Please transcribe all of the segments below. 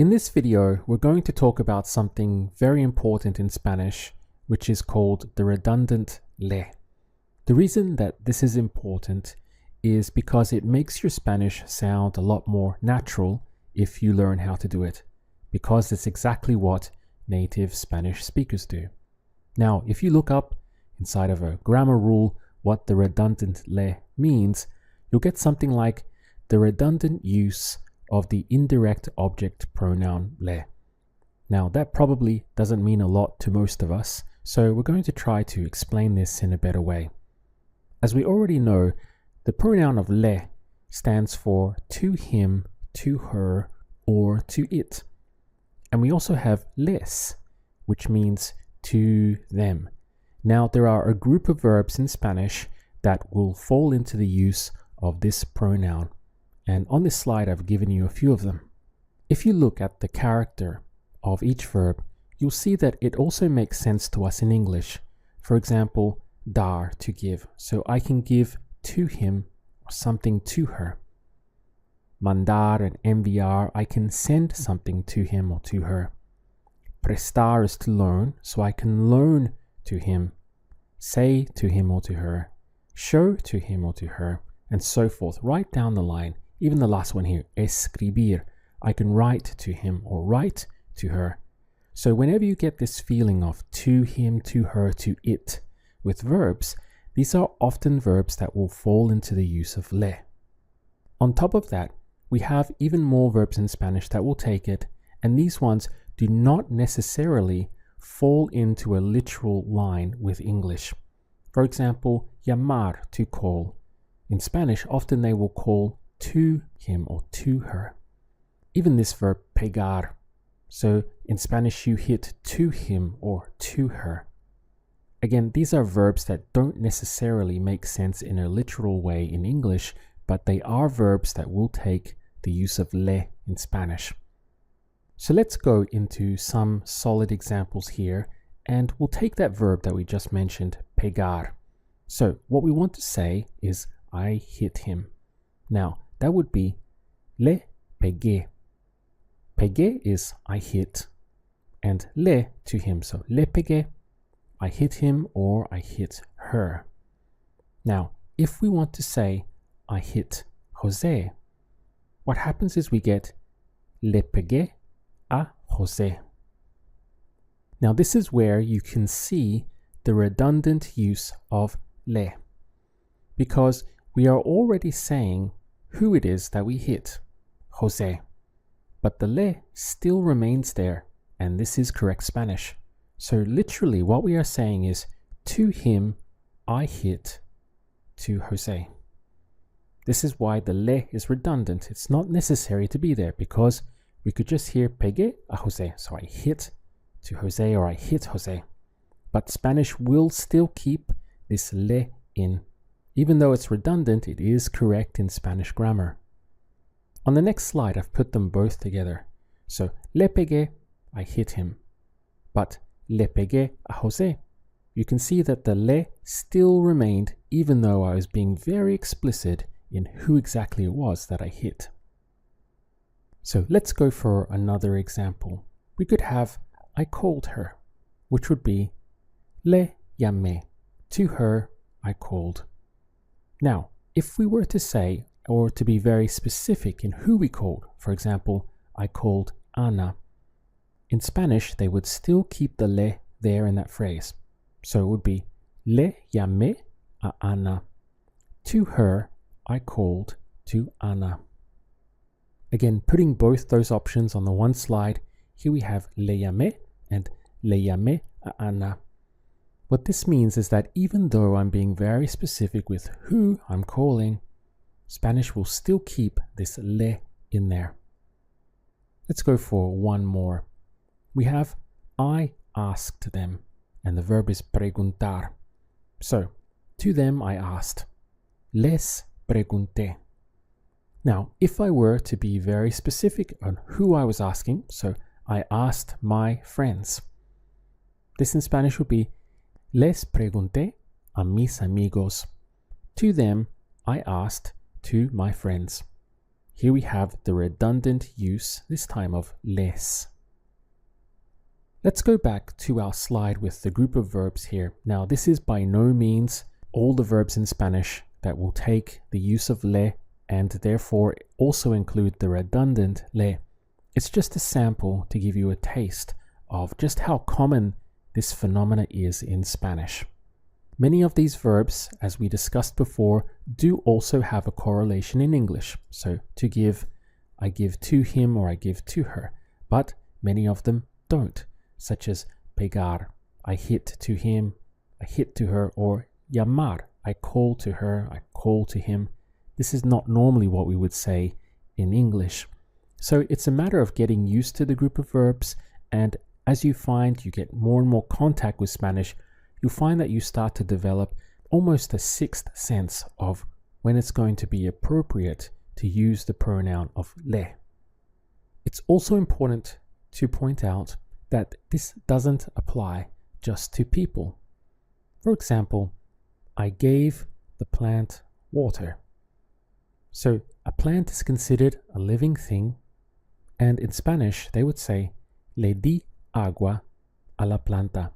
In this video, we're going to talk about something very important in Spanish, which is called the redundant le. The reason that this is important is because it makes your Spanish sound a lot more natural if you learn how to do it, because it's exactly what native Spanish speakers do. Now, if you look up inside of a grammar rule what the redundant le means, you'll get something like the redundant use of the indirect object pronoun le. Now, that probably doesn't mean a lot to most of us, so we're going to try to explain this in a better way. As we already know, the pronoun of le stands for to him, to her, or to it. And we also have les, which means to them. Now, there are a group of verbs in Spanish that will fall into the use of this pronoun. And on this slide, I've given you a few of them. If you look at the character of each verb, you'll see that it also makes sense to us in English. For example, dar, to give. So I can give to him or something to her. Mandar and enviar, I can send something to him or to her. Prestar is to loan, so I can loan to him, say to him or to her, show to him or to her, and so forth, right down the line. Even the last one here, escribir, I can write to him or write to her. So whenever you get this feeling of to him, to her, to it with verbs, these are often verbs that will fall into the use of le. On top of that, we have even more verbs in Spanish that will take it, and these ones do not necessarily fall into a literal line with English. For example, llamar, to call. In Spanish, often they will call to him or to her. Even this verb pegar. So in Spanish, you hit to him or to her. Again, these are verbs that don't necessarily make sense in a literal way in English, but they are verbs that will take the use of le in Spanish. So let's go into some solid examples here, and we'll take that verb that we just mentioned, pegar. So what we want to say is I hit him. Now, that would be le pegué. Pegué is I hit, and le to him. So le pegué, I hit him or I hit her. Now, if we want to say I hit Jose, what happens is we get le pegué a Jose. Now, this is where you can see the redundant use of le, because we are already saying who it is that we hit, Jose. But the le still remains there, and this is correct Spanish. So literally what we are saying is, to him I hit to Jose. This is why the le is redundant. It's not necessary to be there, because we could just hear pegué a Jose. So I hit to Jose or I hit Jose. But Spanish will still keep this le in. Even though it's redundant, it is correct in Spanish grammar. On the next slide, I've put them both together. So, le pegué, I hit him. But le pegué a Jose. You can see that the le still remained, even though I was being very explicit in who exactly it was that I hit. So let's go for another example. We could have I called her, which would be le llamé. To her, I called. Now, if we were to say, or to be very specific in who we called, for example, I called Ana. In Spanish, they would still keep the le there in that phrase. So it would be le llamé a Ana. To her, I called to Ana. Again, putting both those options on the one slide, here we have le llamé and le llamé a Ana. What this means is that even though I'm being very specific with who I'm calling, Spanish will still keep this le in there. Let's go for one more. We have I asked them, and the verb is preguntar. So, to them I asked. Les pregunté. Now, if I were to be very specific on who I was asking, so I asked my friends. This in Spanish would be les pregunté a mis amigos. To them, I asked to my friends. here we have the redundant use, this time of les. Let's go back to our slide with the group of verbs here. Now, this is by no means all the verbs in Spanish that will take the use of le and therefore also include the redundant le. It's just a sample to give you a taste of just how common this phenomena is in Spanish. Many of these verbs, as we discussed before, do also have a correlation in English. So to give, I give to him or I give to her, but many of them don't, such as pegar, I hit to him, I hit to her, or llamar, I call to her, I call to him. This is not normally what we would say in English. So it's a matter of getting used to the group of verbs, and as you find you get more and more contact with Spanish, you'll find that you start to develop almost a sixth sense of when it's going to be appropriate to use the pronoun of le. It's also important to point out that this doesn't apply just to people. For example, I gave the plant water. So a plant is considered a living thing, and in Spanish they would say le di agua a la planta.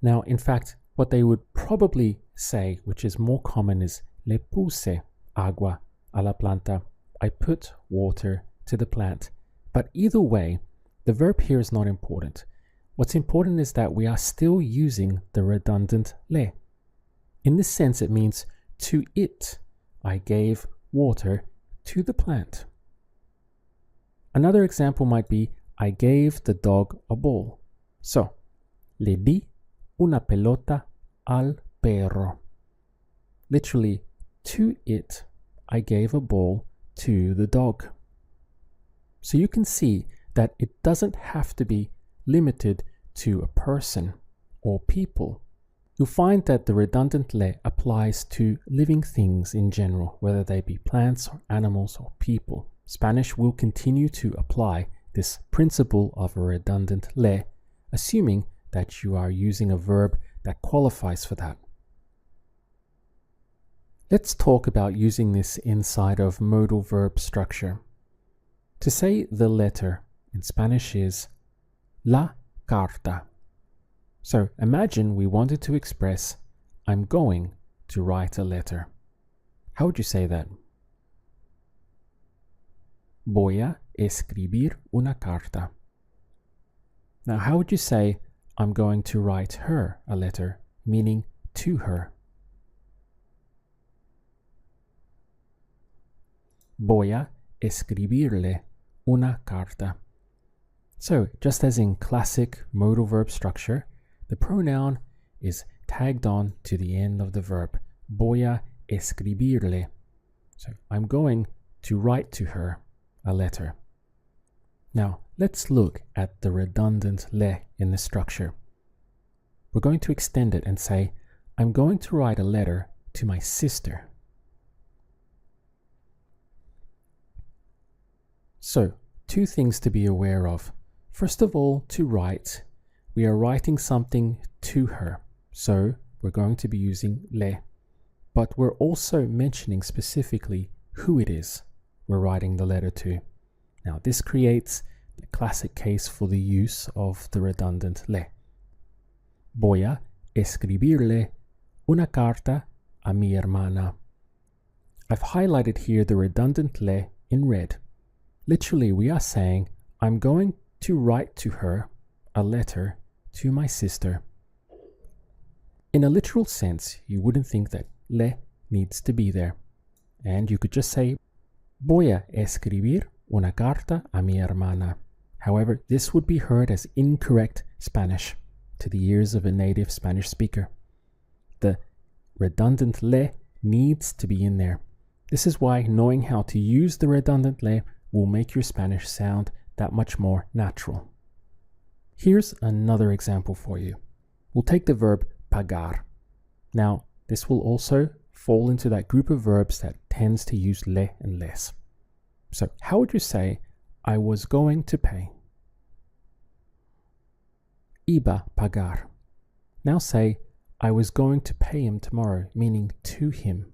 Now, in fact, what they would probably say, which is more common, is le puse agua a la planta. I put water to the plant. But either way, the verb here is not important. What's important is that we are still using the redundant le. In this sense, it means to it, I gave water to the plant. Another example might be, I gave the dog a ball. So, le di una pelota al perro. Literally, to it, I gave a ball to the dog. So you can see that it doesn't have to be limited to a person or people. You'll find that the redundant le applies to living things in general, whether they be plants or animals or people. Spanish will continue to apply this principle of a redundant le, assuming that you are using a verb that qualifies for that. Let's talk about using this inside of modal verb structure. To say the letter in Spanish is la carta. So imagine we wanted to express, I'm going to write a letter. How would you say that? Voy a escribir una carta. Now, how would you say, I'm going to write her a letter, meaning to her? Voy a escribirle una carta. So, just as in classic modal verb structure, the pronoun is tagged on to the end of the verb. Voy a escribirle. So, I'm going to write to her a letter. Now, let's look at the redundant le in the structure. We're going to extend it and say, I'm going to write a letter to my sister. So, two things to be aware of. First of all, to write, we are writing something to her. So, we're going to be using le. But we're also mentioning specifically who it is we're writing the letter to. Now, this creates the classic case for the use of the redundant le. Voy a escribirle una carta a mi hermana. I've highlighted here the redundant le in red. Literally, we are saying, I'm going to write to her a letter to my sister. In a literal sense, you wouldn't think that le needs to be there. And you could just say, voy a escribir una carta a mi hermana. However, this would be heard as incorrect Spanish to the ears of a native Spanish speaker. The redundant le needs to be in there. This is why knowing how to use the redundant le will make your Spanish sound that much more natural. Here's another example for you. We'll take the verb pagar. Now, this will also fall into that group of verbs that tends to use le and les. So, how would you say, I was going to pay? Iba pagar. Now say, I was going to pay him tomorrow, meaning to him.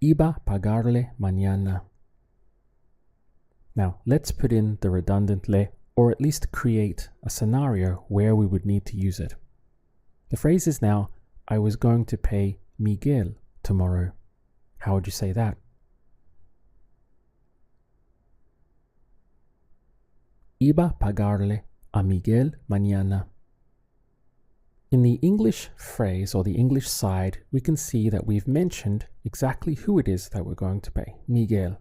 Iba pagarle mañana. Now, let's put in the redundant le, or at least create a scenario where we would need to use it. The phrase is now, I was going to pay Miguel tomorrow. How would you say that? Iba pagarle a Miguel mañana. In the English phrase or the English side, we can see that we've mentioned exactly who it is that we're going to pay, Miguel.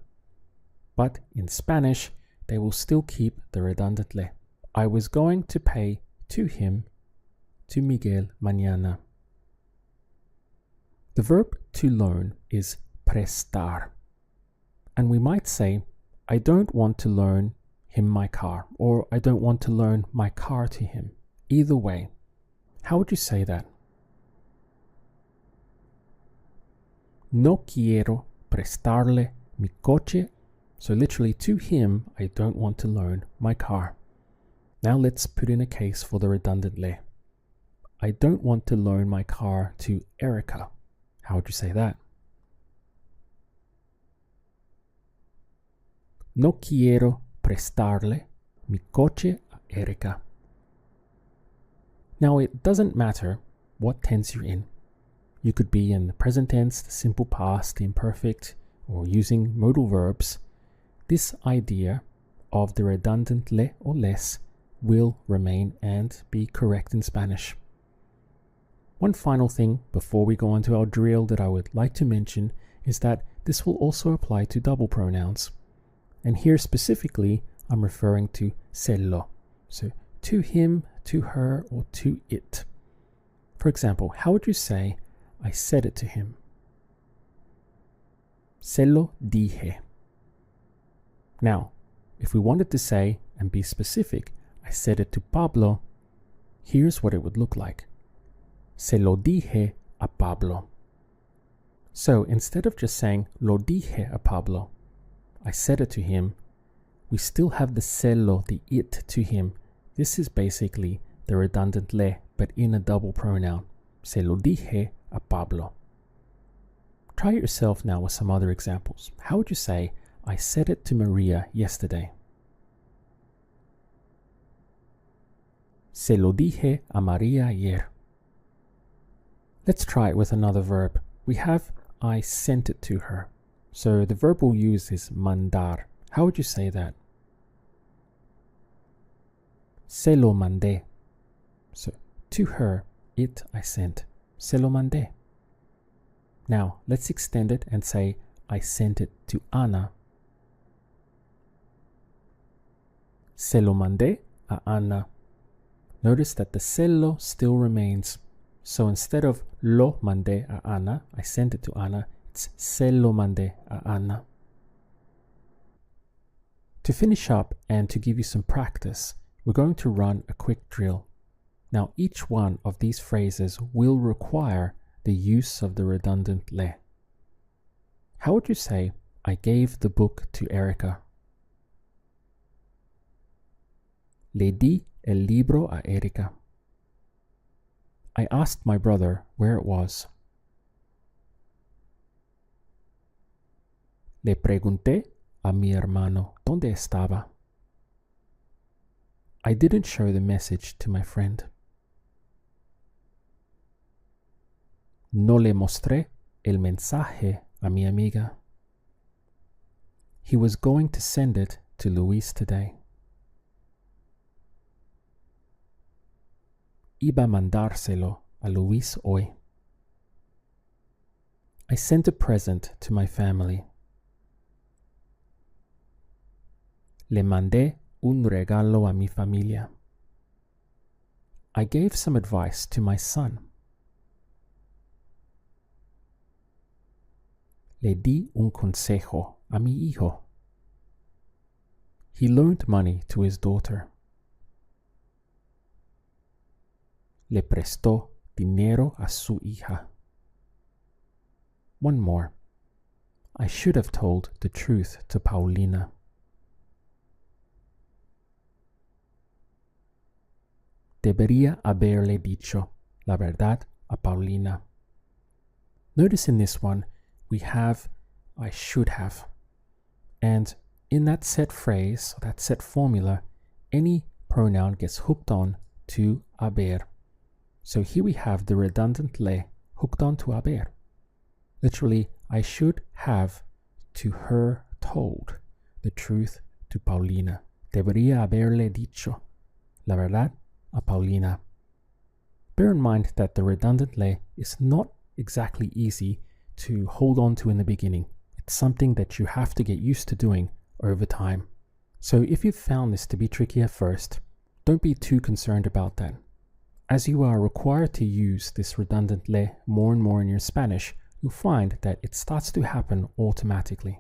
But in Spanish, they will still keep the redundant le. I was going to pay to him, to Miguel mañana. The verb to loan is prestar. And we might say, I don't want to loan him my car, or I don't want to loan my car to him. Either way, how would you say that? No quiero prestarle mi coche. So literally, to him, I don't want to loan my car. Now let's put in a case for the redundant le. I don't want to loan my car to Erica. How would you say that? No quiero prestarle mi coche a Erica. Now it doesn't matter what tense you're in. You could be in the present tense, the simple past, the imperfect, or using modal verbs. This idea of the redundant le or les will remain and be correct in Spanish. One final thing before we go on to our drill that I would like to mention is that this will also apply to double pronouns. And here specifically, I'm referring to sello. So to him, to her, or to it. For example, how would you say, I said it to him? Se lo dije. Now, if we wanted to say and be specific, I said it to Pablo, here's what it would look like. Se lo dije a Pablo. So instead of just saying lo dije a Pablo, I said it to him, we still have the se lo, the it to him. This is basically the redundant le, but in a double pronoun. Se lo dije a Pablo. Try it yourself now with some other examples. How would you say, I said it to Maria yesterday? Se lo dije a Maria ayer. Let's try it with another verb. We have I sent it to her. So the verb we'll use is mandar. How would you say that? Se lo mandé. So to her, it I sent. Se lo mandé. Now let's extend it and say I sent it to Ana. Se lo mandé a Ana. Notice that the se lo still remains. So instead of lo mandé a Ana, I sent it to Ana, it's se lo mandé a Ana. To finish up and to give you some practice, we're going to run a quick drill. Now each one of these phrases will require the use of the redundant le. How would you say, I gave the book to Erica? Le di el libro a Erica. I asked my brother where it was. Le pregunté a mi hermano dónde estaba. I didn't show the message to my friend. No le mostré el mensaje a mi amiga. He was going to send it to Luis today. Iba a mandárselo a Luis hoy. I sent a present to my family. Le mandé un regalo a mi familia. I gave some advice to my son. Le di un consejo a mi hijo. He loaned money to his daughter. Le prestó dinero a su hija. One more. I should have told the truth to Paulina. Debería haberle dicho la verdad a Paulina. Notice in this one, we have I should have. And in that set phrase, that set formula, any pronoun gets hooked on to haber. So here we have the redundant le hooked on to haber. Literally, I should have to her told the truth to Paulina. Debería haberle dicho la verdad a Paulina. Bear in mind that the redundant le is not exactly easy to hold on to in the beginning. It's something that you have to get used to doing over time. So if you've found this to be tricky at first, don't be too concerned about that. As you are required to use this redundant le more and more in your Spanish, you'll find that it starts to happen automatically.